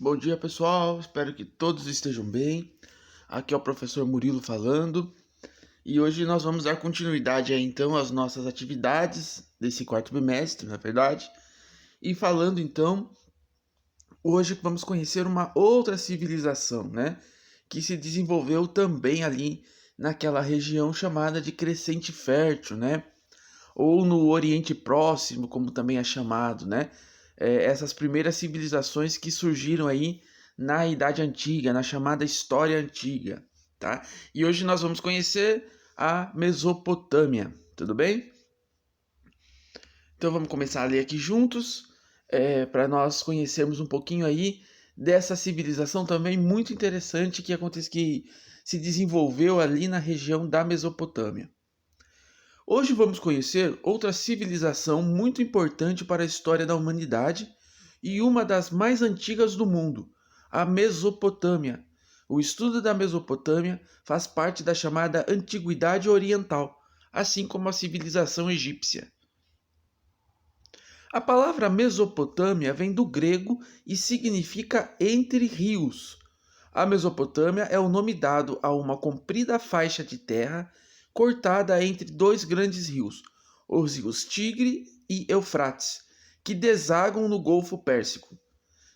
Bom dia, pessoal. Espero que todos estejam bem. Aqui é o professor Murilo falando. E hoje nós vamos dar continuidade aí, então, às nossas atividades desse quarto bimestre, na verdade. E falando, então, hoje vamos conhecer uma outra civilização, né? Que se desenvolveu também ali naquela região chamada de Crescente Fértil, né? Ou no Oriente Próximo, como também é chamado, né? Essas primeiras civilizações que surgiram aí na Idade Antiga, na chamada História Antiga, tá? E hoje nós vamos conhecer a Mesopotâmia, tudo bem? Então vamos começar a ler aqui juntos, para nós conhecermos um pouquinho aí dessa civilização também muito interessante que se desenvolveu ali na região da Mesopotâmia. Hoje vamos conhecer outra civilização muito importante para a história da humanidade e uma das mais antigas do mundo, a Mesopotâmia. O estudo da Mesopotâmia faz parte da chamada Antiguidade Oriental, assim como a civilização egípcia. A palavra Mesopotâmia vem do grego e significa entre rios. A Mesopotâmia é o nome dado a uma comprida faixa de terra cortada entre dois grandes rios, os rios Tigre e Eufrates, que desagam no Golfo Pérsico.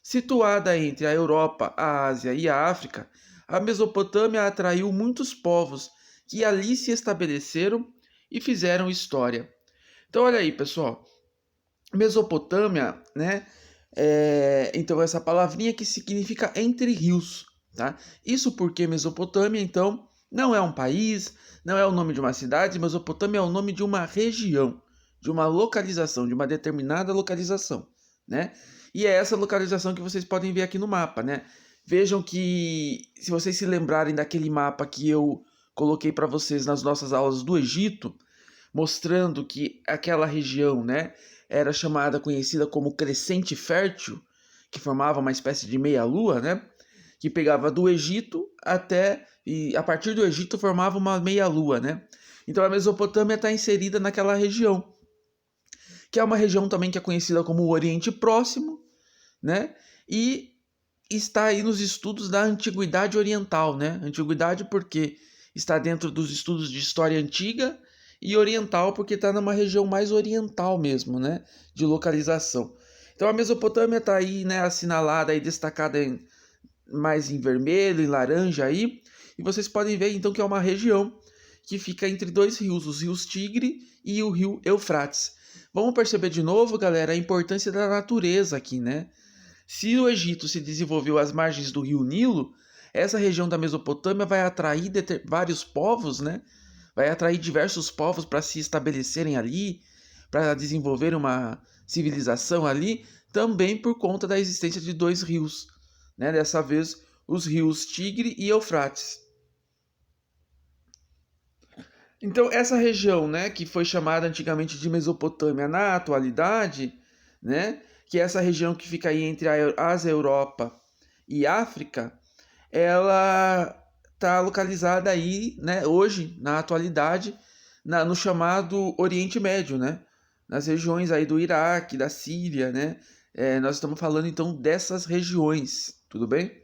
Situada entre a Europa, a Ásia e a África, a Mesopotâmia atraiu muitos povos que ali se estabeleceram e fizeram história. Então, olha aí, pessoal. Mesopotâmia, né? Então, essa palavrinha que significa entre rios, tá? Isso porque Mesopotâmia, então, não é um país, não é o nome de uma cidade. Mesopotâmia é o nome de uma região, de uma localização, de uma determinada localização, né? E é essa localização que vocês podem ver aqui no mapa, né? Vejam que, se vocês se lembrarem daquele mapa que eu coloquei para vocês nas nossas aulas do Egito, mostrando que aquela região, né, era conhecida como Crescente Fértil, que formava uma espécie de meia-lua, né, que pegava do Egito e a partir do Egito formava uma meia-lua, né. Então a Mesopotâmia está inserida naquela região, que é uma região também que é conhecida como o Oriente Próximo, né, e está aí nos estudos da Antiguidade Oriental, né, Antiguidade porque está dentro dos estudos de História Antiga, e oriental porque está numa região mais oriental mesmo, né, de localização. Então a Mesopotâmia está aí, né, assinalada e destacada mais em vermelho, em laranja aí, e vocês podem ver então que é uma região que fica entre dois rios, os rios Tigre e o rio Eufrates. Vamos perceber de novo, galera, a importância da natureza aqui, né? Se o Egito se desenvolveu às margens do rio Nilo, essa região da Mesopotâmia vai atrair vários povos, né? Vai atrair diversos povos para se estabelecerem ali, para desenvolver uma civilização ali, também por conta da existência de dois rios, né? Dessa vez, os rios Tigre e Eufrates. Então, essa região, né, que foi chamada antigamente de Mesopotâmia, na atualidade, né, que é essa região que fica aí entre as Europa e África, ela está localizada aí, né, hoje, na atualidade, no chamado Oriente Médio, né, nas regiões aí do Iraque, da Síria, né, nós estamos falando então dessas regiões, tudo bem?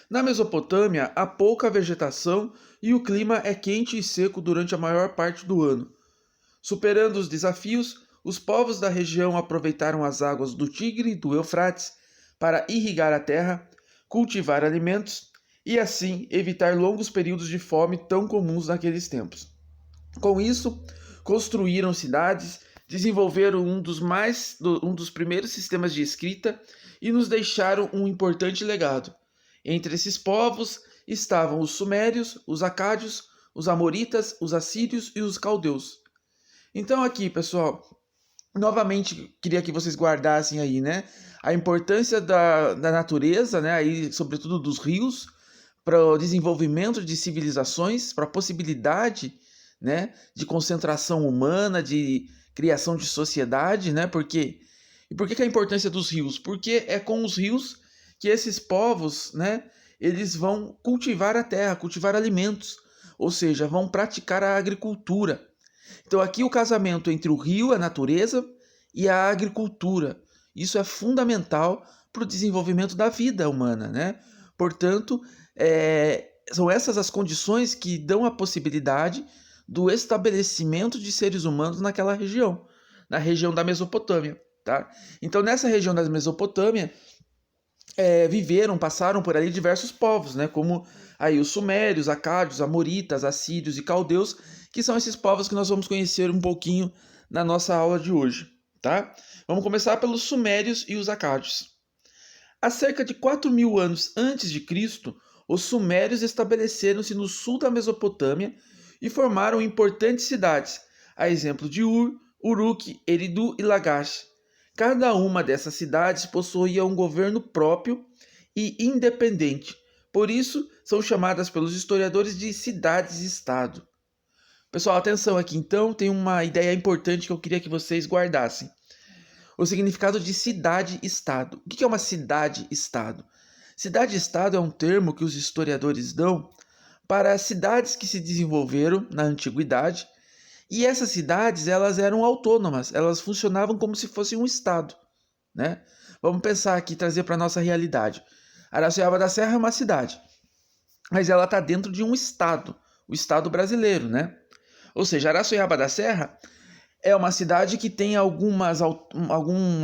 Na Mesopotâmia, há pouca vegetação e o clima é quente e seco durante a maior parte do ano. Superando os desafios, os povos da região aproveitaram as águas do Tigre e do Eufrates para irrigar a terra, cultivar alimentos e assim evitar longos períodos de fome tão comuns naqueles tempos. Com isso, construíram cidades, desenvolveram um dos primeiros sistemas de escrita e nos deixaram um importante legado. Entre esses povos estavam os sumérios, os acádios, os amoritas, os assírios e os caldeus. Então aqui, pessoal, novamente queria que vocês guardassem aí, né, a importância da natureza, né, aí, sobretudo dos rios, para o desenvolvimento de civilizações, para a possibilidade, né, de concentração humana, de criação de sociedade, né, e por que a importância dos rios? Porque é com os rios que esses povos, né, eles vão cultivar a terra, cultivar alimentos, ou seja, vão praticar a agricultura. Então aqui o casamento entre o rio, a natureza, e a agricultura. Isso é fundamental para o desenvolvimento da vida humana, né? Portanto, são essas as condições que dão a possibilidade do estabelecimento de seres humanos naquela região, na região da Mesopotâmia, tá? Então, nessa região da Mesopotâmia, passaram por ali diversos povos, né? Como aí os sumérios, acádios, amoritas, assírios e caldeus, que são esses povos que nós vamos conhecer um pouquinho na nossa aula de hoje, tá? Vamos começar pelos sumérios e os acádios. Há cerca de 4.000 anos antes de Cristo, os sumérios estabeleceram-se no sul da Mesopotâmia e formaram importantes cidades, a exemplo de Ur, Uruk, Eridu e Lagash. Cada uma dessas cidades possuía um governo próprio e independente. Por isso, são chamadas pelos historiadores de cidades-estado. Pessoal, atenção aqui então, tem uma ideia importante que eu queria que vocês guardassem. O significado de cidade-estado. O que é uma cidade-estado? Cidade-estado é um termo que os historiadores dão para cidades que se desenvolveram na antiguidade, e essas cidades, elas eram autônomas, elas funcionavam como se fossem um estado, né? Vamos pensar aqui, trazer para a nossa realidade. Araçoiaba da Serra é uma cidade, mas ela está dentro de um estado, o estado brasileiro, né? Ou seja, Araçoiaba da Serra é uma cidade que tem alguma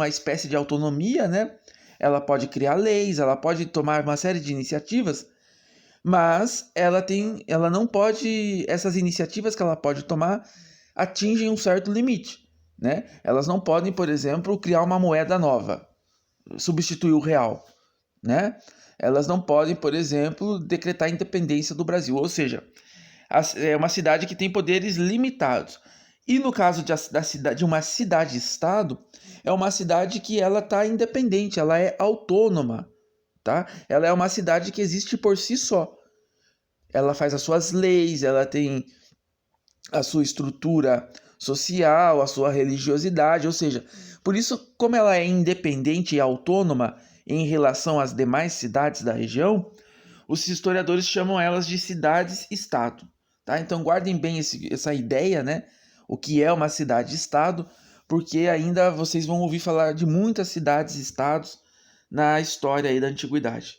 espécie de autonomia, né? Ela pode criar leis, ela pode tomar uma série de iniciativas, mas ela não pode, essas iniciativas que ela pode tomar atingem um certo limite, né? Elas não podem, por exemplo, criar uma moeda nova, substituir o real, né? Elas não podem, por exemplo, decretar a independência do Brasil, ou seja, é uma cidade que tem poderes limitados. E no caso de uma cidade-estado, é uma cidade que ela está independente, ela é autônoma, tá? Ela é uma cidade que existe por si só. Ela faz as suas leis, ela tem a sua estrutura social, a sua religiosidade, ou seja, por isso, como ela é independente e autônoma em relação às demais cidades da região, os historiadores chamam elas de cidades-estado, tá? Então guardem bem essa ideia, né? O que é uma cidade-estado, porque ainda vocês vão ouvir falar de muitas cidades-estados na história aí da antiguidade.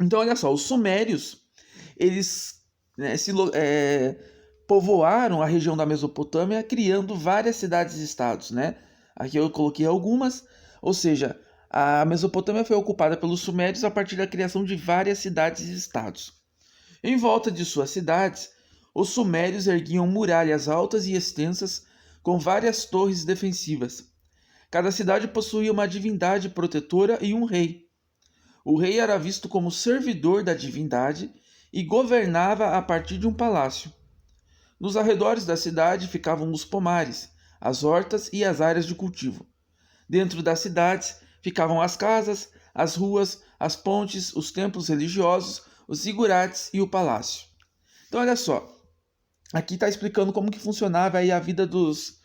Então, olha só, os sumérios, eles, né, povoaram a região da Mesopotâmia, criando várias cidades-estados, né? Aqui eu coloquei algumas, ou seja, a Mesopotâmia foi ocupada pelos sumérios a partir da criação de várias cidades-estados. Em volta de suas cidades, os sumérios erguiam muralhas altas e extensas com várias torres defensivas. Cada cidade possuía uma divindade protetora e um rei. O rei era visto como servidor da divindade e governava a partir de um palácio. Nos arredores da cidade ficavam os pomares, as hortas e as áreas de cultivo. Dentro das cidades ficavam as casas, as ruas, as pontes, os templos religiosos, os zigurates e o palácio. Então, olha só, aqui está explicando como que funcionava aí a vida dos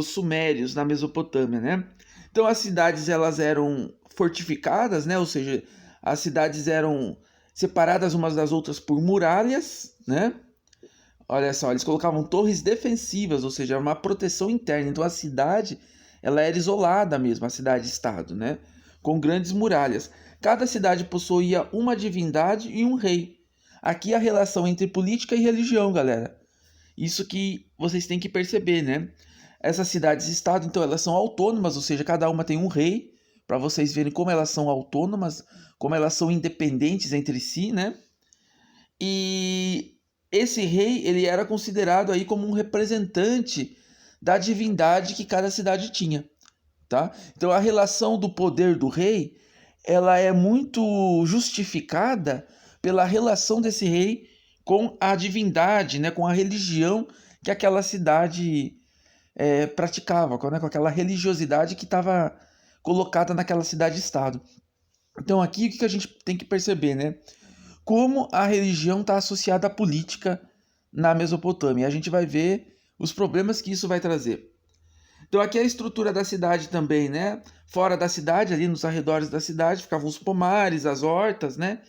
sumérios na Mesopotâmia, né? Então, as cidades elas eram fortificadas, né? Ou seja, as cidades eram separadas umas das outras por muralhas, né? Olha só, eles colocavam torres defensivas, ou seja, uma proteção interna. Então a cidade, ela era isolada mesmo, a cidade-estado, né? Com grandes muralhas. Cada cidade possuía uma divindade e um rei. Aqui a relação entre política e religião, galera. Isso que vocês têm que perceber, né? Essas cidades-estado, então, elas são autônomas, ou seja, cada uma tem um rei, para vocês verem como elas são autônomas, como elas são independentes entre si, né? E esse rei, ele era considerado aí como um representante da divindade que cada cidade tinha, tá? Então a relação do poder do rei, ela é muito justificada pela relação desse rei com a divindade, né, com a religião que aquela cidade praticava, né, com aquela religiosidade que estava colocada naquela cidade-estado. Então aqui o que a gente tem que perceber, né? Como a religião está associada à política na Mesopotâmia. A gente vai ver os problemas que isso vai trazer. Então aqui é a estrutura da cidade também, né? Fora da cidade, ali nos arredores da cidade, ficavam os pomares, as hortas, né?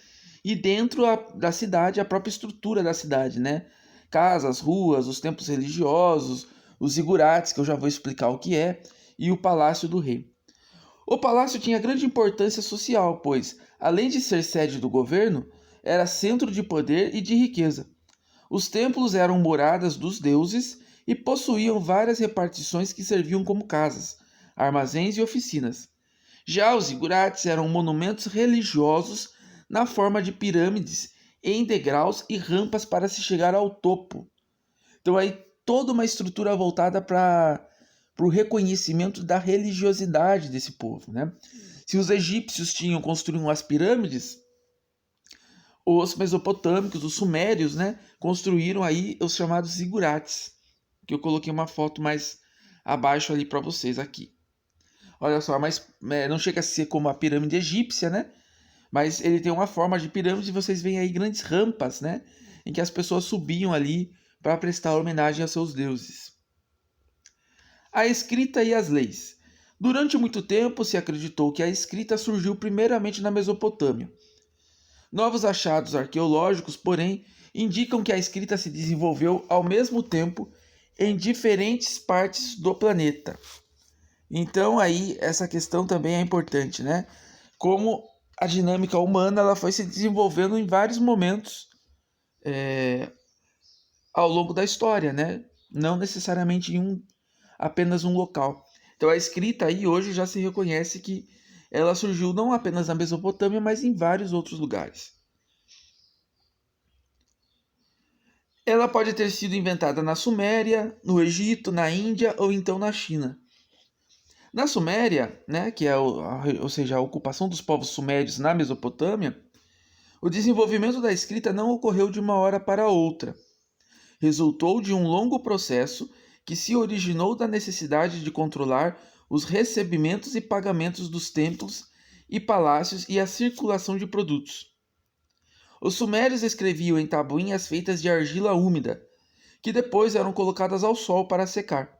E dentro da cidade, a própria estrutura da cidade, né? Casas, ruas, os templos religiosos, os zigurates, que eu já vou explicar o que é, e o palácio do rei. O palácio tinha grande importância social, pois, além de ser sede do governo, era centro de poder e de riqueza. Os templos eram moradas dos deuses e possuíam várias repartições que serviam como casas, armazéns e oficinas. Já os zigurates eram monumentos religiosos na forma de pirâmides em degraus e rampas para se chegar ao topo. Então aí toda uma estrutura voltada para o reconhecimento da religiosidade desse povo, né? Se os egípcios tinham construído as pirâmides, os mesopotâmicos, os sumérios, né, construíram aí os chamados zigurates, que eu coloquei uma foto mais abaixo ali para vocês aqui. Olha só, mas não chega a ser como a pirâmide egípcia, né? Mas ele tem uma forma de pirâmide e vocês veem aí grandes rampas, né? Em que as pessoas subiam ali para prestar homenagem aos seus deuses. A escrita e as leis. Durante muito tempo se acreditou que a escrita surgiu primeiramente na Mesopotâmia. Novos achados arqueológicos, porém, indicam que a escrita se desenvolveu ao mesmo tempo em diferentes partes do planeta. Então aí essa questão também é importante, né? Como a dinâmica humana ela foi se desenvolvendo em vários momentos ao longo da história, né? Não necessariamente em apenas um local. Então a escrita aí hoje já se reconhece que ela surgiu não apenas na Mesopotâmia, mas em vários outros lugares. Ela pode ter sido inventada na Suméria, no Egito, na Índia ou então na China. Na Suméria, né, que é ou seja, a ocupação dos povos sumérios na Mesopotâmia, o desenvolvimento da escrita não ocorreu de uma hora para outra. Resultou de um longo processo que se originou da necessidade de controlar os recebimentos e pagamentos dos templos e palácios e a circulação de produtos. Os sumérios escreviam em tabuinhas feitas de argila úmida, que depois eram colocadas ao sol para secar.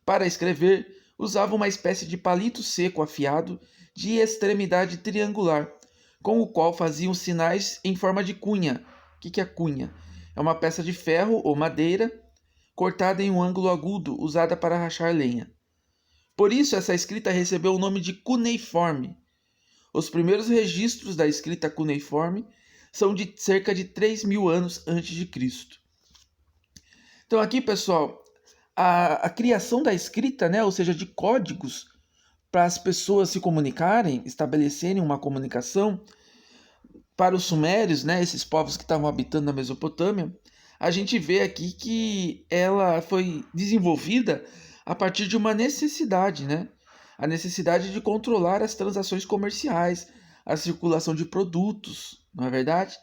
Para escrever, usavam uma espécie de palito seco afiado de extremidade triangular, com o qual faziam sinais em forma de cunha. O que é cunha? É uma peça de ferro ou madeira cortada em um ângulo agudo, usada para rachar lenha. Por isso, essa escrita recebeu o nome de cuneiforme. Os primeiros registros da escrita cuneiforme são de cerca de 3.000 anos antes de Cristo. Então aqui, pessoal, a criação da escrita, né, ou seja, de códigos para as pessoas se comunicarem, estabelecerem uma comunicação, para os sumérios, né, esses povos que estavam habitando na Mesopotâmia, a gente vê aqui que ela foi desenvolvida a partir de uma necessidade, né? A necessidade de controlar as transações comerciais, a circulação de produtos, não é verdade?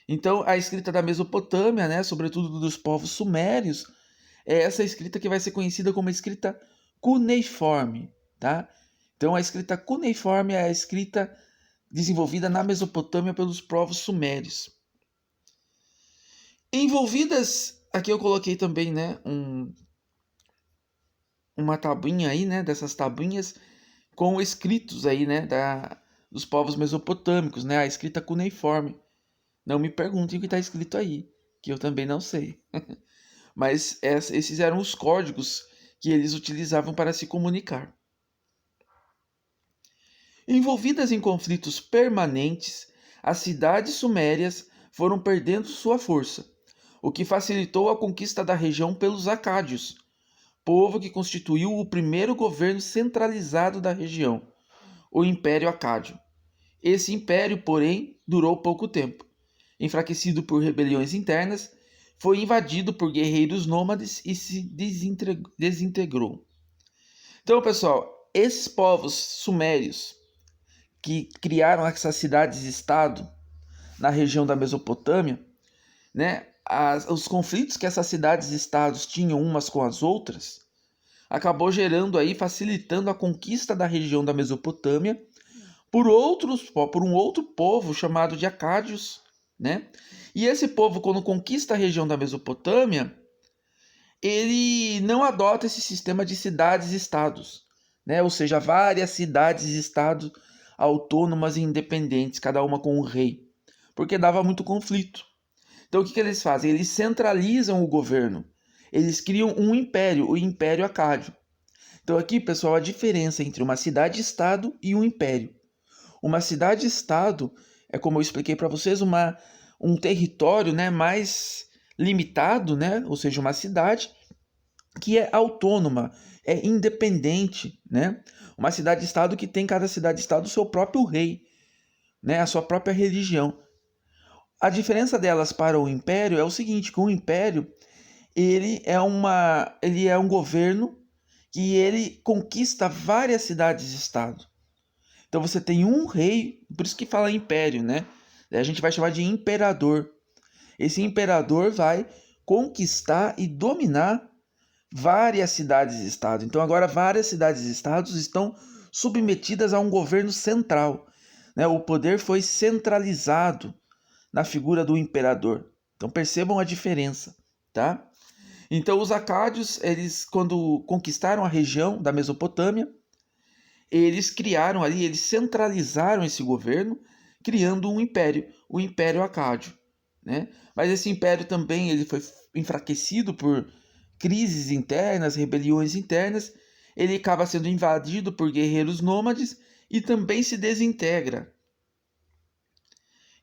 Então, a escrita da Mesopotâmia, né, sobretudo dos povos sumérios, é essa escrita que vai ser conhecida como a escrita cuneiforme, tá? Então, a escrita cuneiforme é a escrita desenvolvida na Mesopotâmia pelos povos sumérios. Envolvidas, aqui eu coloquei também, né, uma tabuinha aí, né, dessas tabuinhas com escritos aí, né, dos povos mesopotâmicos, né, a escrita cuneiforme. Não me perguntem o que está escrito aí, que eu também não sei. Mas esses eram os códigos que eles utilizavam para se comunicar. Envolvidas em conflitos permanentes, as cidades sumérias foram perdendo sua força, o que facilitou a conquista da região pelos acádios, povo que constituiu o primeiro governo centralizado da região, o Império Acádio. Esse império, porém, durou pouco tempo. Enfraquecido por rebeliões internas, foi invadido por guerreiros nômades e se desintegrou. Então, pessoal, esses povos sumérios que criaram essas cidades-estado na região da Mesopotâmia, né, os conflitos que essas cidades-estados tinham umas com as outras, acabou gerando aí, facilitando a conquista da região da Mesopotâmia por um outro povo chamado de Acádios, né? E esse povo, quando conquista a região da Mesopotâmia, ele não adota esse sistema de cidades-estados, né? Ou seja, várias cidades-estados autônomas e independentes, cada uma com um rei, porque dava muito conflito. Então o que eles fazem? Eles centralizam o governo. Eles criam um império, o Império Acádio. Então aqui, pessoal, a diferença entre uma cidade-estado e um império. Uma cidade-estado é, como eu expliquei para vocês, um território, né, mais limitado, né, ou seja, uma cidade que é autônoma, é independente, né? Uma cidade-estado que tem cada cidade-estado o seu próprio rei, né, a sua própria religião. A diferença delas para o império é o seguinte, que o império ele é um governo que ele conquista várias cidades-estado. Então você tem um rei, por isso que fala império, né? A gente vai chamar de imperador. Esse imperador vai conquistar e dominar várias cidades-estado. Então agora várias cidades-estados estão submetidas a um governo central, né? O poder foi centralizado na figura do imperador. Então percebam a diferença, tá? Então os acádios, eles quando conquistaram a região da Mesopotâmia, eles criaram ali, eles centralizaram esse governo, criando um império, o Império Acádio, né? Mas esse império também ele foi enfraquecido por crises internas, rebeliões internas, ele acaba sendo invadido por guerreiros nômades e também se desintegra.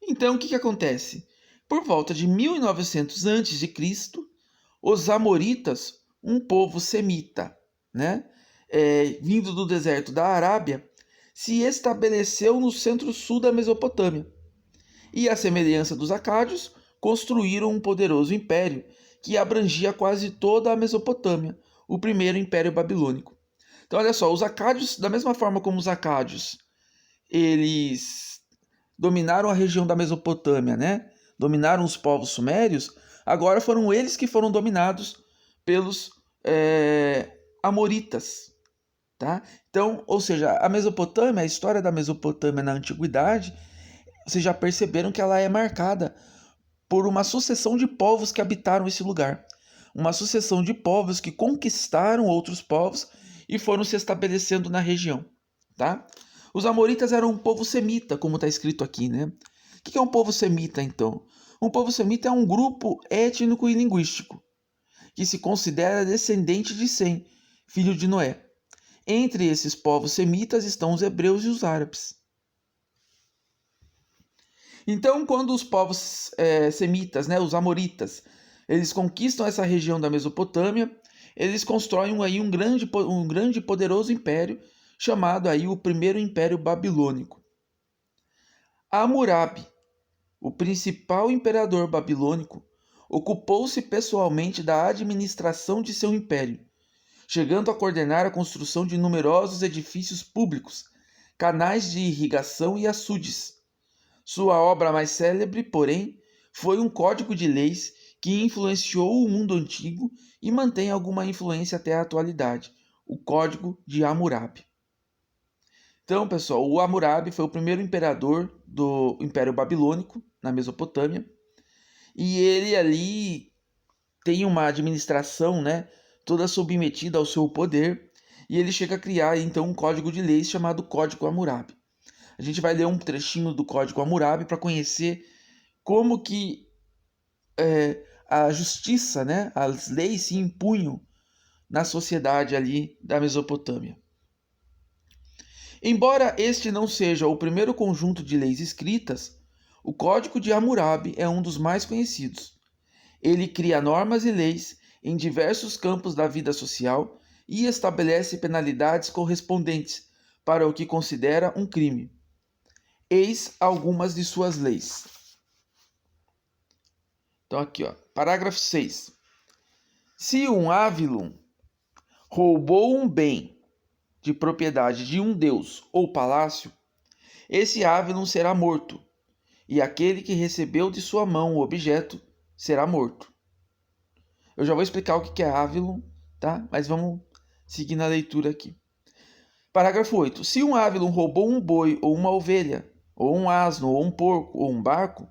Então, o que acontece? Por volta de 1900 a.C., os amoritas, um povo semita, né, vindo do deserto da Arábia, se estabeleceu no centro-sul da Mesopotâmia. E, à semelhança dos acádios, construíram um poderoso império que abrangia quase toda a Mesopotâmia, o primeiro império babilônico. Então, olha só, os acádios, da mesma forma como os acádios, eles dominaram a região da Mesopotâmia, né? Dominaram os povos sumérios, agora foram eles que foram dominados pelos amoritas, tá? Então, ou seja, a Mesopotâmia, a história da Mesopotâmia na antiguidade, vocês já perceberam que ela é marcada por uma sucessão de povos que habitaram esse lugar. Uma sucessão de povos que conquistaram outros povos e foram se estabelecendo na região, tá? Os amoritas eram um povo semita, como está escrito aqui, né? O que é um povo semita, então? Um povo semita é um grupo étnico e linguístico que se considera descendente de Sem, filho de Noé. Entre esses povos semitas estão os hebreus e os árabes. Então, quando os povos semitas, né, os amoritas, eles conquistam essa região da Mesopotâmia, eles constroem aí um grande e poderoso império, chamado aí o primeiro Império Babilônico. Hammurabi, o principal imperador babilônico, ocupou-se pessoalmente da administração de seu império, chegando a coordenar a construção de numerosos edifícios públicos, canais de irrigação e açudes. Sua obra mais célebre, porém, foi um código de leis que influenciou o mundo antigo e mantém alguma influência até a atualidade, o Código de Hammurabi. Então, pessoal, o Hammurabi foi o primeiro imperador do Império Babilônico, na Mesopotâmia, e ele ali tem uma administração, né, toda submetida ao seu poder, e ele chega a criar, então, um código de leis chamado Código Hammurabi. A gente vai ler um trechinho do Código Hammurabi para conhecer como que a justiça, né, as leis se impunham na sociedade ali da Mesopotâmia. Embora este não seja o primeiro conjunto de leis escritas, o Código de Hammurabi é um dos mais conhecidos. Ele cria normas e leis em diversos campos da vida social e estabelece penalidades correspondentes para o que considera um crime. Eis algumas de suas leis. Então aqui, ó, parágrafo 6. Se um Avilum roubou um bem de propriedade de um deus ou palácio, esse Avilum será morto, e aquele que recebeu de sua mão o objeto será morto. Eu já vou explicar o que é Avilum, tá? Mas vamos seguir na leitura aqui. Parágrafo 8. Se um Avilum roubou um boi ou uma ovelha, ou um asno, ou um porco, ou um barco,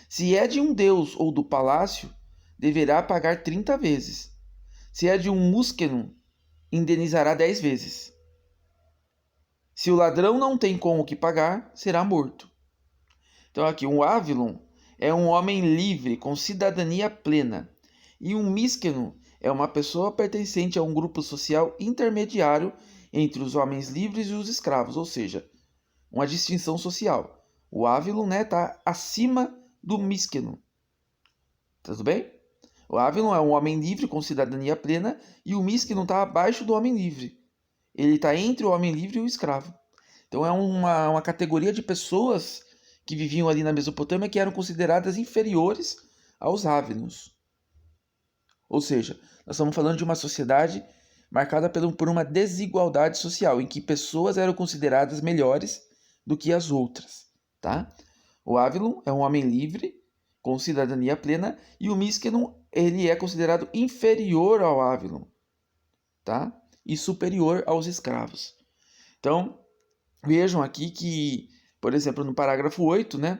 se é de um deus ou do palácio, deverá pagar 30 vezes. Se é de um musqueno, indenizará 10 vezes. Se o ladrão não tem com o que pagar, será morto. Então aqui, um Avilum é um homem livre, com cidadania plena, e um mísqueno é uma pessoa pertencente a um grupo social intermediário entre os homens livres e os escravos, ou seja, uma distinção social. O Avilum, né, está acima do Miskenum. Tudo bem? O Avilum é um homem livre com cidadania plena e o Miskenum está abaixo do homem livre. Ele está entre o homem livre e o escravo. Então é uma categoria de pessoas que viviam ali na Mesopotâmia que eram consideradas inferiores aos Aviluns. Ou seja, nós estamos falando de uma sociedade marcada por uma desigualdade social, em que pessoas eram consideradas melhores do que as outras. Tá? O Avilum é um homem livre, com cidadania plena, e o Miskenum ele é considerado inferior ao Avilum, tá? E superior aos escravos. Então, vejam aqui que, por exemplo, no parágrafo 8, né,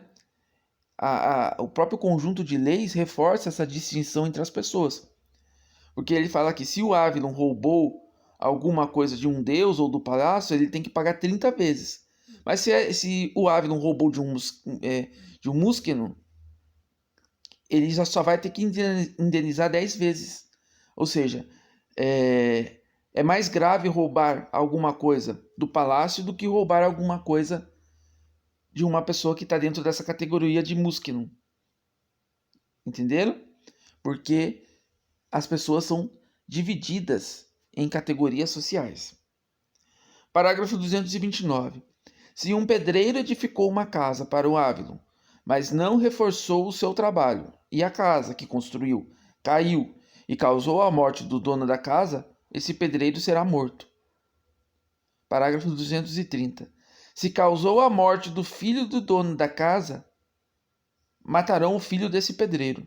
o próprio conjunto de leis reforça essa distinção entre as pessoas. Porque ele fala que se o Avilum roubou alguma coisa de um deus ou do palácio, ele tem que pagar 30 vezes. Mas se o Avilum roubou de um Muskenum, ele já só vai ter que indenizar 10 vezes. Ou seja, é mais grave roubar alguma coisa do palácio do que roubar alguma coisa de uma pessoa que está dentro dessa categoria de Muskenum. Entenderam? Porque as pessoas são divididas em categorias sociais. Parágrafo 229. Se um pedreiro edificou uma casa para o Avilum, mas não reforçou o seu trabalho, e a casa que construiu caiu e causou a morte do dono da casa, esse pedreiro será morto. Parágrafo 230. Se causou a morte do filho do dono da casa, matarão o filho desse pedreiro.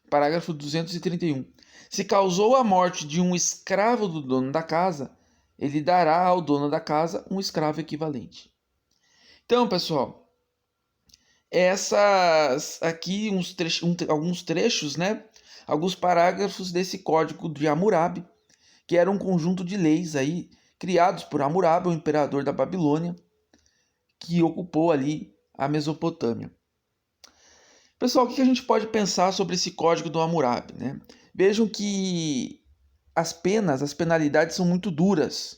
Parágrafo 231. Se causou a morte de um escravo do dono da casa, ele dará ao dono da casa um escravo equivalente. Então, pessoal, essas aqui alguns trechos, né? Alguns parágrafos desse código de Hammurabi, que era um conjunto de leis aí criados por Hammurabi, o imperador da Babilônia, que ocupou ali a Mesopotâmia. Pessoal, o que a gente pode pensar sobre esse código do Hammurabi, né? Vejam que as penalidades são muito duras,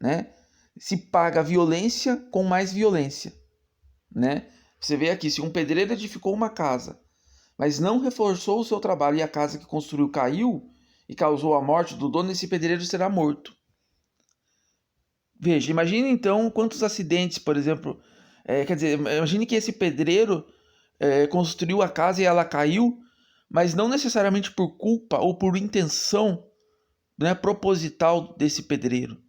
né? Se paga violência com mais violência, né? Você vê aqui, se um pedreiro edificou uma casa, mas não reforçou o seu trabalho e a casa que construiu caiu e causou a morte do dono, esse pedreiro será morto. Veja, imagine então quantos acidentes, por exemplo, imagine que esse pedreiro construiu a casa e ela caiu, mas não necessariamente por culpa ou por intenção, né, proposital desse pedreiro.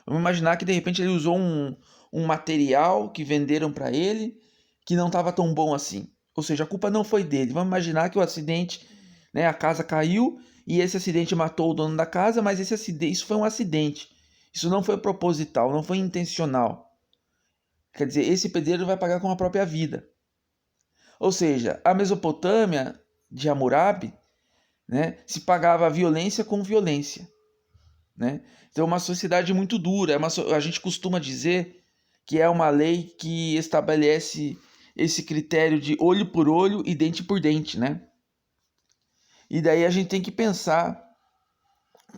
Vamos imaginar que de repente ele usou um material que venderam para ele que não estava tão bom assim. Ou seja, a culpa não foi dele. Vamos imaginar que o acidente, né, a casa caiu e esse acidente matou o dono da casa, mas isso foi um acidente. Isso não foi proposital, não foi intencional. Quer dizer, esse pedreiro vai pagar com a própria vida. Ou seja, a Mesopotâmia de Hammurabi, né, se pagava violência com violência, né? Então é uma sociedade muito dura. A gente costuma dizer que é uma lei que estabelece esse critério de olho por olho e dente por dente, né? E daí a gente tem que pensar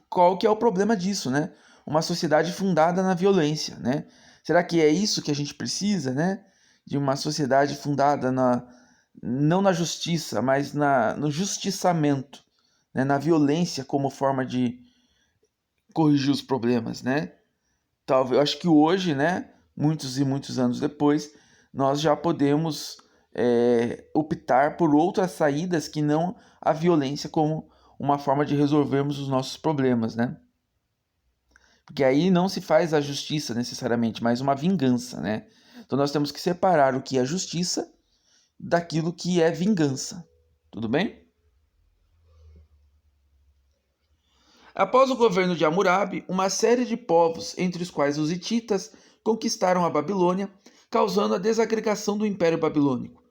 qual que é o problema disso, né? Uma sociedade fundada na violência, né? Será que é isso que a gente precisa, né? De uma sociedade fundada não na justiça, mas no justiçamento, né? Na violência como forma de corrigir os problemas, né? Talvez, eu acho que hoje, né? Muitos e muitos anos depois, nós já podemos optar por outras saídas que não a violência como uma forma de resolvermos os nossos problemas, né? Porque aí não se faz a justiça necessariamente, mas uma vingança, né? Então nós temos que separar o que é justiça daquilo que é vingança. Tudo bem? Após o governo de Hammurabi, uma série de povos, entre os quais os hititas, conquistaram a Babilônia, causando a desagregação do Império Babilônico.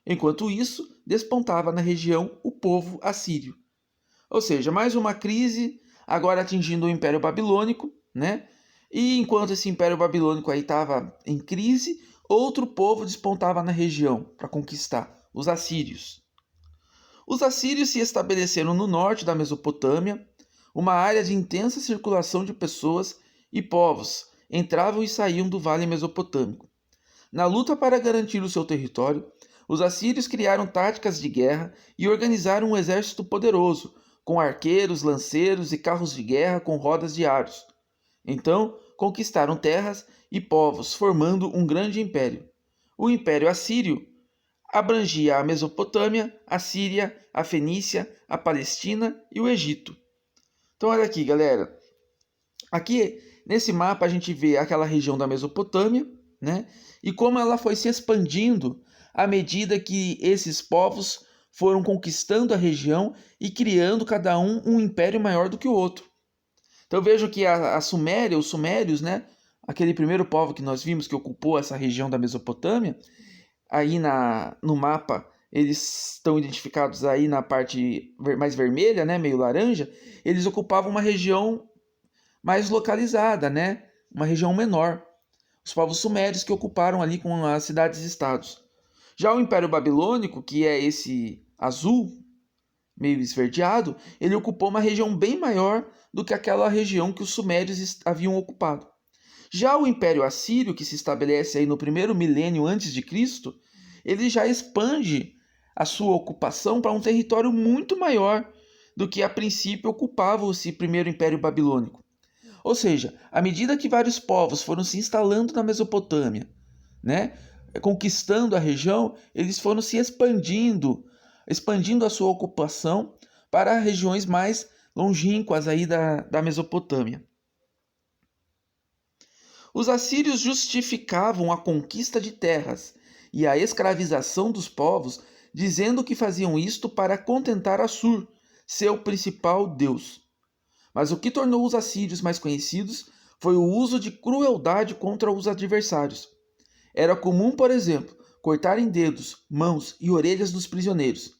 Enquanto isso, despontava na região o povo assírio. Ou seja, mais uma crise agora atingindo o Império Babilônico, né? E enquanto esse Império Babilônico aí estava em crise, outro povo despontava na região para conquistar, os assírios. Os assírios se estabeleceram no norte da Mesopotâmia, uma área de intensa circulação de pessoas e povos entravam e saíam do vale mesopotâmico. Na luta para garantir o seu território, os assírios criaram táticas de guerra e organizaram um exército poderoso, com arqueiros, lanceiros e carros de guerra com rodas de aros. Então, conquistaram terras e povos, formando um grande império. O Império Assírio abrangia a Mesopotâmia, a Síria, a Fenícia, a Palestina e o Egito. Então, olha aqui, galera. Aqui, nesse mapa, a gente vê aquela região da Mesopotâmia, né? E como ela foi se expandindo à medida que esses povos foram conquistando a região e criando cada um império maior do que o outro. Então vejo que a Suméria, os sumérios, né, aquele primeiro povo que nós vimos que ocupou essa região da Mesopotâmia, aí no mapa eles estão identificados aí na parte mais vermelha, né, meio laranja, eles ocupavam uma região mais localizada, né, uma região menor. Os povos sumérios que ocuparam ali com as cidades-estados. Já o Império Babilônico, que é esse azul, meio esverdeado, ele ocupou uma região bem maior do que aquela região que os sumérios haviam ocupado. Já o Império Assírio, que se estabelece aí no primeiro milênio antes de Cristo, ele já expande a sua ocupação para um território muito maior do que a princípio ocupava esse primeiro Império Babilônico. Ou seja, à medida que vários povos foram se instalando na Mesopotâmia, né, conquistando a região, eles foram se expandindo a sua ocupação para regiões mais longínquas aí da Mesopotâmia. Os assírios justificavam a conquista de terras e a escravização dos povos, dizendo que faziam isto para contentar Assur, seu principal deus. Mas o que tornou os assírios mais conhecidos foi o uso de crueldade contra os adversários. Era comum, por exemplo, cortarem dedos, mãos e orelhas dos prisioneiros.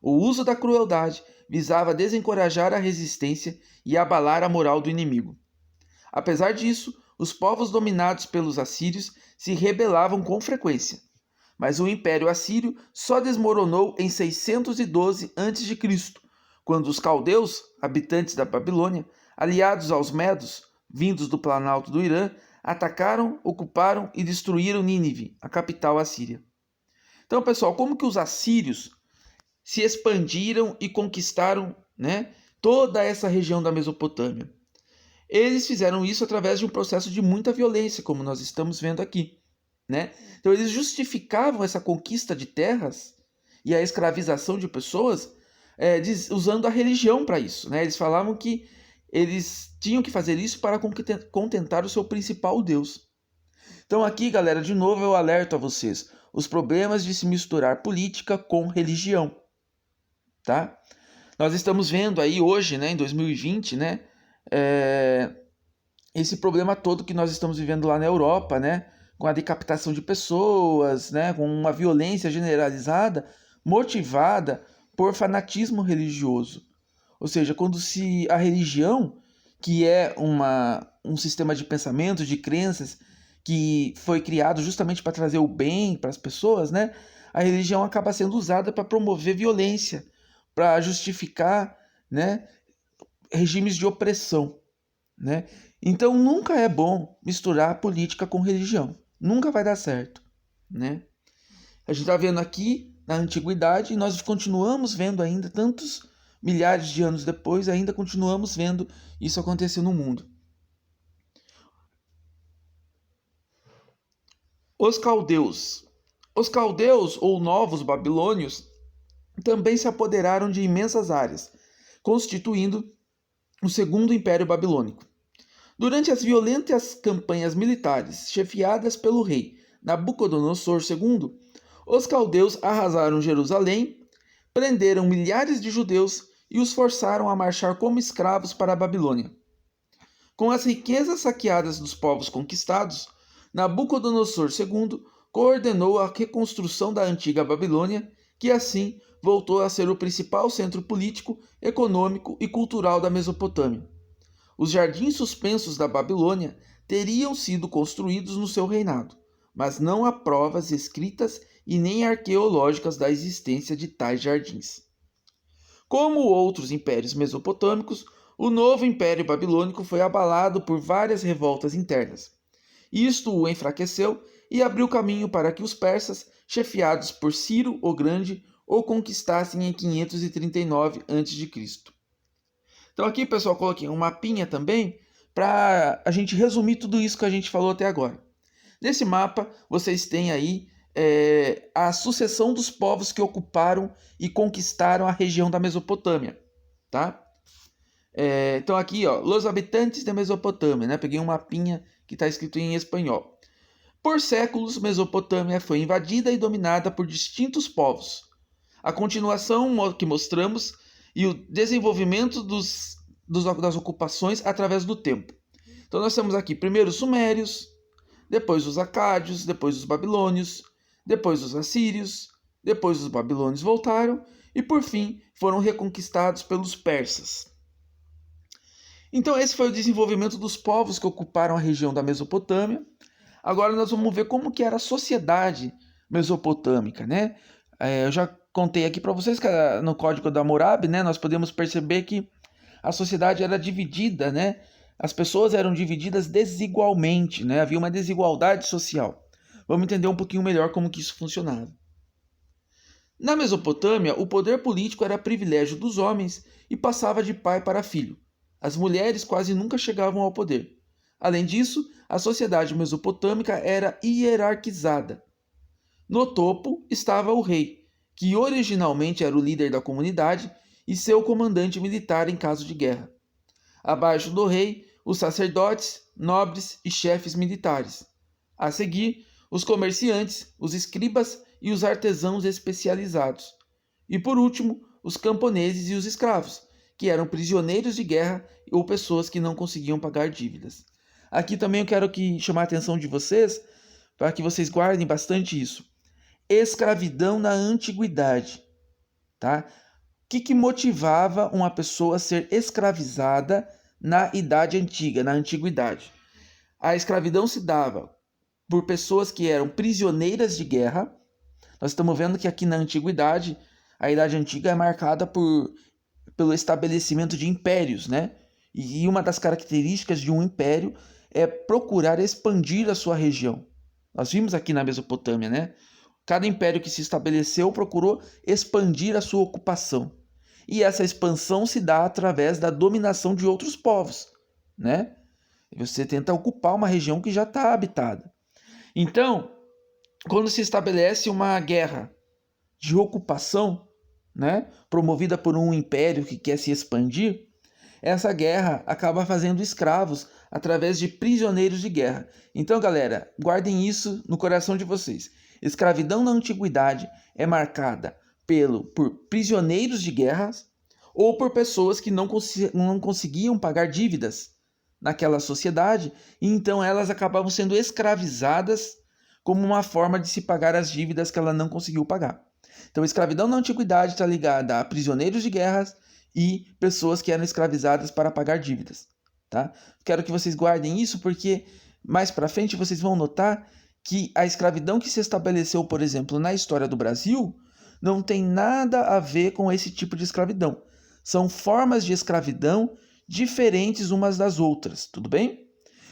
O uso da crueldade visava desencorajar a resistência e abalar a moral do inimigo. Apesar disso, os povos dominados pelos assírios se rebelavam com frequência. Mas o Império Assírio só desmoronou em 612 a.C., quando os caldeus, habitantes da Babilônia, aliados aos medos, vindos do planalto do Irã, atacaram, ocuparam e destruíram Nínive, a capital assíria. Então, pessoal, como que os assírios se expandiram e conquistaram, né, toda essa região da Mesopotâmia? Eles fizeram isso através de um processo de muita violência, como nós estamos vendo aqui, né? Então, eles justificavam essa conquista de terras e a escravização de pessoas usando a religião para isso, né? Eles falavam que eles tinham que fazer isso para contentar o seu principal Deus. Então aqui, galera, de novo eu alerto a vocês os problemas de se misturar política com religião, tá? Nós estamos vendo aí hoje, né, em 2020, né, esse problema todo que nós estamos vivendo lá na Europa, né, com a decapitação de pessoas, né, com uma violência generalizada, motivada por fanatismo religioso. Ou seja, quando se a religião, que é um sistema de pensamentos, de crenças, que foi criado justamente para trazer o bem para as pessoas, né? A religião acaba sendo usada para promover violência, para justificar, né, regimes de opressão, né? Então nunca é bom misturar política com religião. Nunca vai dar certo, né? A gente está vendo aqui na antiguidade e nós continuamos vendo ainda tantos milhares de anos depois, ainda continuamos vendo isso acontecer no mundo. Os caldeus. Os caldeus, ou novos babilônios, também se apoderaram de imensas áreas, constituindo o segundo império babilônico. Durante as violentas campanhas militares chefiadas pelo rei Nabucodonosor II, os caldeus arrasaram Jerusalém, prenderam milhares de judeus e os forçaram a marchar como escravos para a Babilônia. Com as riquezas saqueadas dos povos conquistados, Nabucodonosor II coordenou a reconstrução da antiga Babilônia, que assim voltou a ser o principal centro político, econômico e cultural da Mesopotâmia. Os jardins suspensos da Babilônia teriam sido construídos no seu reinado, mas não há provas escritas e nem arqueológicas da existência de tais jardins. Como outros impérios mesopotâmicos, o novo Império Babilônico foi abalado por várias revoltas internas. Isto o enfraqueceu e abriu caminho para que os persas, chefiados por Ciro o Grande, o conquistassem em 539 a.C. Então aqui, pessoal, coloquei um mapinha também para a gente resumir tudo isso que a gente falou até agora. Nesse mapa, vocês têm aí a sucessão dos povos que ocuparam e conquistaram a região da Mesopotâmia, tá? Então aqui, ó, Los Habitantes da Mesopotâmia, né? Peguei um mapinha que está escrito em espanhol. Por séculos, Mesopotâmia foi invadida e dominada por distintos povos. A continuação que mostramos e o desenvolvimento das ocupações através do tempo. Então nós temos aqui primeiro os sumérios, depois os acádios, depois os babilônios, depois os assírios, depois os babilônios voltaram e por fim foram reconquistados pelos persas. Então esse foi o desenvolvimento dos povos que ocuparam a região da Mesopotâmia. Agora nós vamos ver como que era a sociedade mesopotâmica, né? Eu já contei aqui para vocês que no Código da Hammurabi, né, nós podemos perceber que a sociedade era dividida, né? As pessoas eram divididas desigualmente, né? Havia uma desigualdade social. Vamos entender um pouquinho melhor como que isso funcionava. Na Mesopotâmia, o poder político era privilégio dos homens e passava de pai para filho. As mulheres quase nunca chegavam ao poder. Além disso, a sociedade mesopotâmica era hierarquizada. No topo estava o rei, que originalmente era o líder da comunidade e seu comandante militar em caso de guerra. Abaixo do rei, os sacerdotes, nobres e chefes militares. A seguir, os comerciantes, os escribas e os artesãos especializados. E por último, os camponeses e os escravos, que eram prisioneiros de guerra ou pessoas que não conseguiam pagar dívidas. Aqui também eu quero chamar a atenção de vocês, para que vocês guardem bastante isso. Escravidão na antiguidade, tá? O que motivava uma pessoa a ser escravizada na Idade Antiga, na Antiguidade? A escravidão se dava por pessoas que eram prisioneiras de guerra. Nós estamos vendo que aqui na Antiguidade, a Idade Antiga é marcada pelo estabelecimento de impérios, né? E uma das características de um império é procurar expandir a sua região. Nós vimos aqui na Mesopotâmia, né? Cada império que se estabeleceu procurou expandir a sua ocupação. E essa expansão se dá através da dominação de outros povos, né? Você tenta ocupar uma região que já está habitada. Então, quando se estabelece uma guerra de ocupação, né, promovida por um império que quer se expandir, essa guerra acaba fazendo escravos através de prisioneiros de guerra. Então, galera, guardem isso no coração de vocês. Escravidão na antiguidade é marcada por prisioneiros de guerras ou por pessoas que não conseguiam pagar dívidas naquela sociedade, e então elas acabavam sendo escravizadas como uma forma de se pagar as dívidas que ela não conseguiu pagar. Então, a escravidão na antiguidade está ligada a prisioneiros de guerras e pessoas que eram escravizadas para pagar dívidas, tá? Quero que vocês guardem isso porque mais para frente vocês vão notar que a escravidão que se estabeleceu, por exemplo, na história do Brasil, não tem nada a ver com esse tipo de escravidão. São formas de escravidão diferentes umas das outras, tudo bem?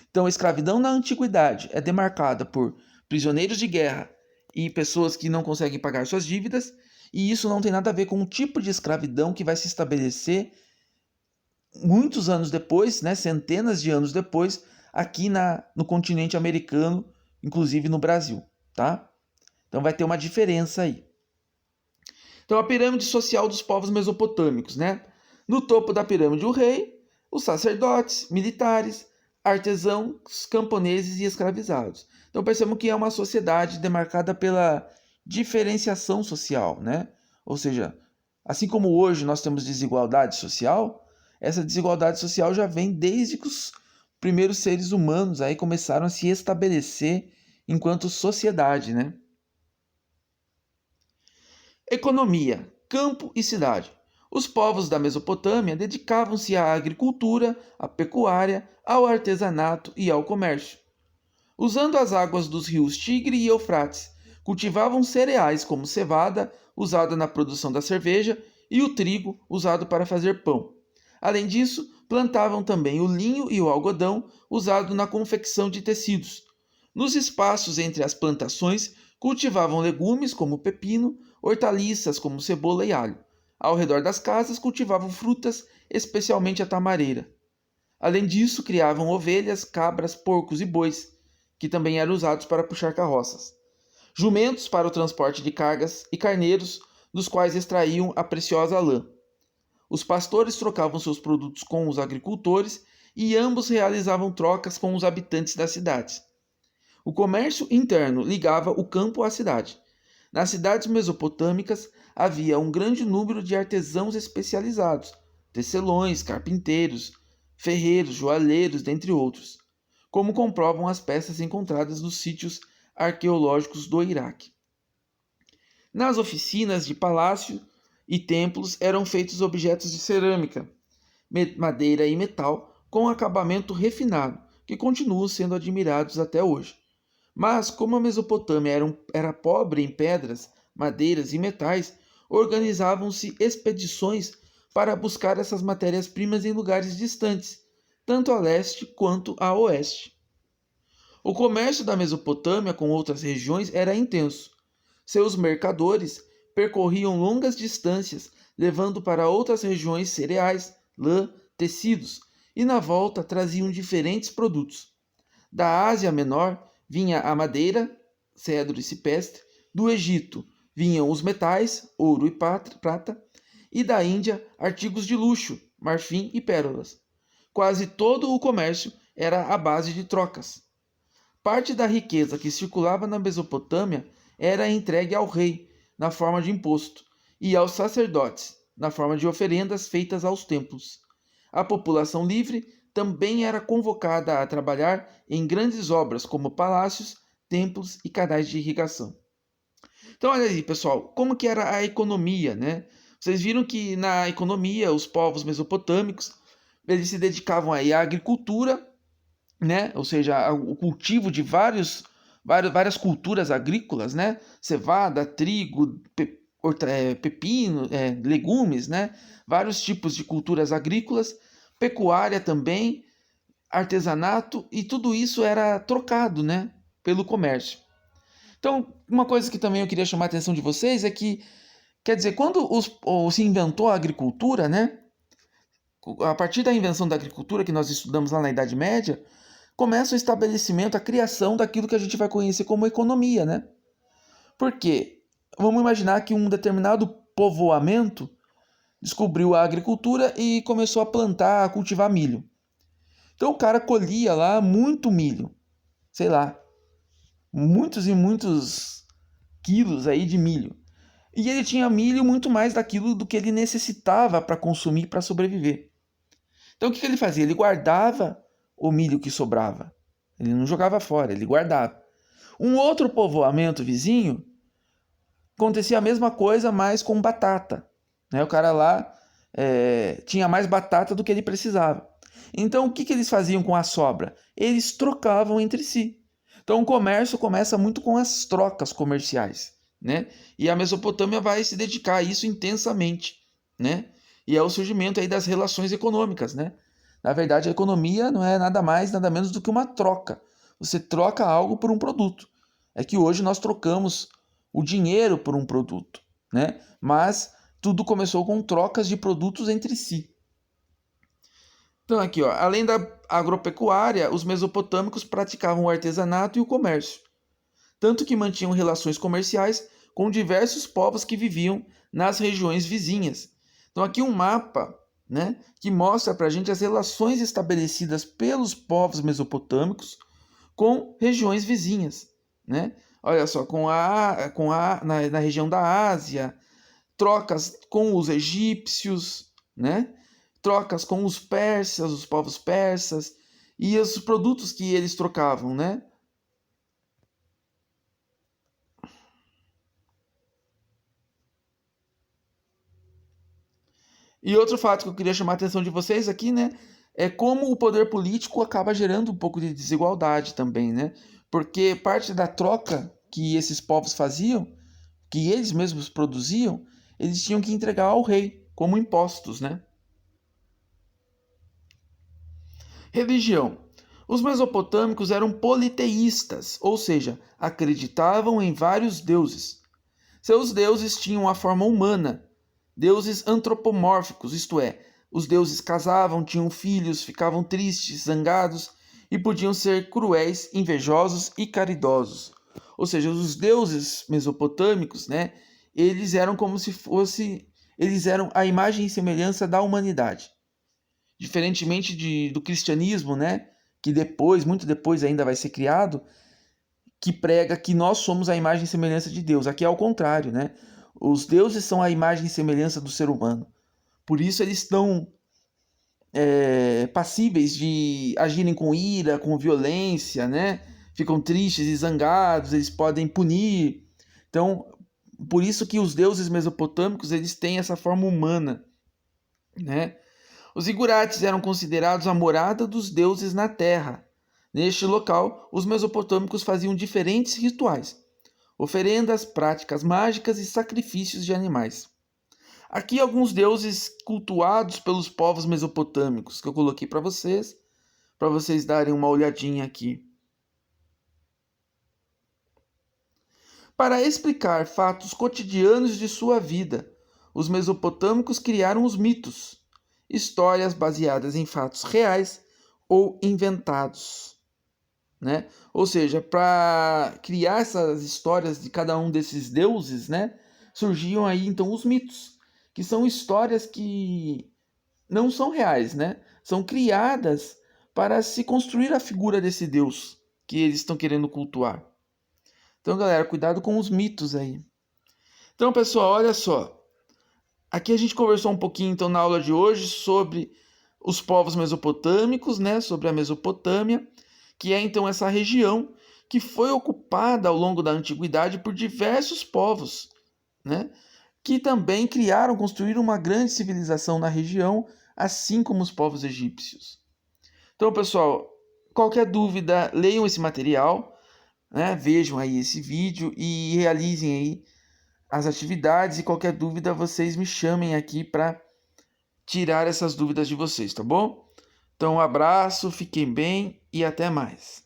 Então, a escravidão na antiguidade é demarcada por prisioneiros de guerra e pessoas que não conseguem pagar suas dívidas, e isso não tem nada a ver com o tipo de escravidão que vai se estabelecer muitos anos depois, né, centenas de anos depois, aqui no continente americano, inclusive no Brasil, tá? Então vai ter uma diferença aí. Então a pirâmide social dos povos mesopotâmicos, né? No topo da pirâmide o rei, os sacerdotes, militares, artesãos, camponeses e escravizados. Então percebam que é uma sociedade demarcada pela diferenciação social, né? Ou seja, assim como hoje nós temos desigualdade social, essa desigualdade social já vem desde que os primeiros seres humanos aí começaram a se estabelecer enquanto sociedade, né? Economia, campo e cidade. Os povos da Mesopotâmia dedicavam-se à agricultura, à pecuária, ao artesanato e ao comércio. Usando as águas dos rios Tigre e Eufrates, cultivavam cereais como cevada, usada na produção da cerveja, e o trigo usado para fazer pão. Além disso, plantavam também o linho e o algodão usado na confecção de tecidos. Nos espaços entre as plantações, cultivavam legumes como pepino, hortaliças como cebola e alho. Ao redor das casas, cultivavam frutas, especialmente a tamareira. Além disso, criavam ovelhas, cabras, porcos e bois, que também eram usados para puxar carroças. Jumentos para o transporte de cargas e carneiros, dos quais extraíam a preciosa lã. Os pastores trocavam seus produtos com os agricultores e ambos realizavam trocas com os habitantes das cidades. O comércio interno ligava o campo à cidade. Nas cidades mesopotâmicas havia um grande número de artesãos especializados, tecelões, carpinteiros, ferreiros, joalheiros, dentre outros, como comprovam as peças encontradas nos sítios arqueológicos do Iraque. Nas oficinas de palácio e templos eram feitos objetos de cerâmica, madeira e metal com acabamento refinado, que continuam sendo admirados até hoje. Mas, como a Mesopotâmia era pobre em pedras, madeiras e metais, organizavam-se expedições para buscar essas matérias-primas em lugares distantes, tanto a leste quanto a oeste. O comércio da Mesopotâmia com outras regiões era intenso. Seus mercadores percorriam longas distâncias, levando para outras regiões cereais, lã, tecidos, e na volta traziam diferentes produtos. Da Ásia Menor vinha a madeira, cedro e cipestre, do Egito vinham os metais, ouro e prata, e da Índia artigos de luxo, marfim e pérolas. Quase todo o comércio era à base de trocas. Parte da riqueza que circulava na Mesopotâmia era entregue ao rei, na forma de imposto, e aos sacerdotes, na forma de oferendas feitas aos templos. A população livre também era convocada a trabalhar em grandes obras como palácios, templos e canais de irrigação. Então, olha aí, pessoal, como que era a economia, né? Vocês viram que na economia, os povos mesopotâmicos, eles se dedicavam aí à agricultura, né? Ou seja, ao cultivo de várias culturas agrícolas, né? Cevada, trigo, pepino, legumes, né? Vários tipos de culturas agrícolas, pecuária também, artesanato, e tudo isso era trocado, né? Pelo comércio. Então, uma coisa que também eu queria chamar a atenção de vocês é que, quer dizer, quando se inventou a agricultura, né? A partir da invenção da agricultura, que nós estudamos lá na Idade Média, começa o estabelecimento, a criação daquilo que a gente vai conhecer como economia, né? Por quê? Vamos imaginar que um determinado povoamento descobriu a agricultura e começou a plantar, a cultivar milho. Então o cara colhia lá muito milho, sei lá, muitos e muitos quilos aí de milho. E ele tinha milho muito mais daquilo do que ele necessitava para consumir, para sobreviver. Então o que ele fazia? Ele guardava o milho que sobrava. Ele não jogava fora, ele guardava. Um outro povoamento vizinho acontecia a mesma coisa, mas com batata. O cara lá tinha mais batata do que ele precisava. Então o que eles faziam com a sobra? Eles trocavam entre si. Então o comércio começa muito com as trocas comerciais, né? E a Mesopotâmia vai se dedicar a isso intensamente, né? E é o surgimento aí das relações econômicas, né? Na verdade, a economia não é nada mais, nada menos do que uma troca. Você troca algo por um produto. É que hoje nós trocamos o dinheiro por um produto, né? Mas tudo começou com trocas de produtos entre si. Então aqui, ó, além da agropecuária, os mesopotâmicos praticavam o artesanato e o comércio, tanto que mantinham relações comerciais com diversos povos que viviam nas regiões vizinhas. Então aqui um mapa, né, que mostra para a gente as relações estabelecidas pelos povos mesopotâmicos com regiões vizinhas, né? Olha só, na região da Ásia, trocas com os egípcios, né? Trocas com os persas, os povos persas, e os produtos que eles trocavam, né? E outro fato que eu queria chamar a atenção de vocês aqui, né, é como o poder político acaba gerando um pouco de desigualdade também, né? Porque parte da troca que esses povos faziam, que eles mesmos produziam, eles tinham que entregar ao rei como impostos, né? Religião. Os mesopotâmicos eram politeístas, ou seja, acreditavam em vários deuses. Seus deuses tinham a forma humana, deuses antropomórficos, isto é, os deuses casavam, tinham filhos, ficavam tristes, zangados e podiam ser cruéis, invejosos e caridosos. Ou seja, os deuses mesopotâmicos, né, eles eram como se eles eram a imagem e semelhança da humanidade. Diferentemente do cristianismo, né, que depois, muito depois ainda vai ser criado, que prega que nós somos a imagem e semelhança de Deus. Aqui é ao contrário, né? Os deuses são a imagem e semelhança do ser humano. Por isso eles estão passíveis de agirem com ira, com violência, né? Ficam tristes e zangados, eles podem punir. Então, por isso que os deuses mesopotâmicos eles têm essa forma humana, né? Os igurates eram considerados a morada dos deuses na terra. Neste local, os mesopotâmicos faziam diferentes rituais, oferendas, práticas mágicas e sacrifícios de animais. Aqui alguns deuses cultuados pelos povos mesopotâmicos que eu coloquei para vocês darem uma olhadinha aqui. Para explicar fatos cotidianos de sua vida, os mesopotâmicos criaram os mitos, histórias baseadas em fatos reais ou inventados, né? Ou seja, para criar essas histórias de cada um desses deuses, né, surgiam aí então os mitos, que são histórias que não são reais, né? São criadas para se construir a figura desse deus que eles estão querendo cultuar. Então, galera, cuidado com os mitos aí. Então, pessoal, olha só. Aqui a gente conversou um pouquinho então na aula de hoje sobre os povos mesopotâmicos, né, sobre a Mesopotâmia, que é então essa região que foi ocupada ao longo da antiguidade por diversos povos, né, que também criaram, construíram uma grande civilização na região, assim como os povos egípcios. Então, pessoal, qualquer dúvida, leiam esse material, né, vejam aí esse vídeo e realizem aí as atividades, e qualquer dúvida vocês me chamem aqui para tirar essas dúvidas de vocês, tá bom? Então, um abraço, fiquem bem e até mais.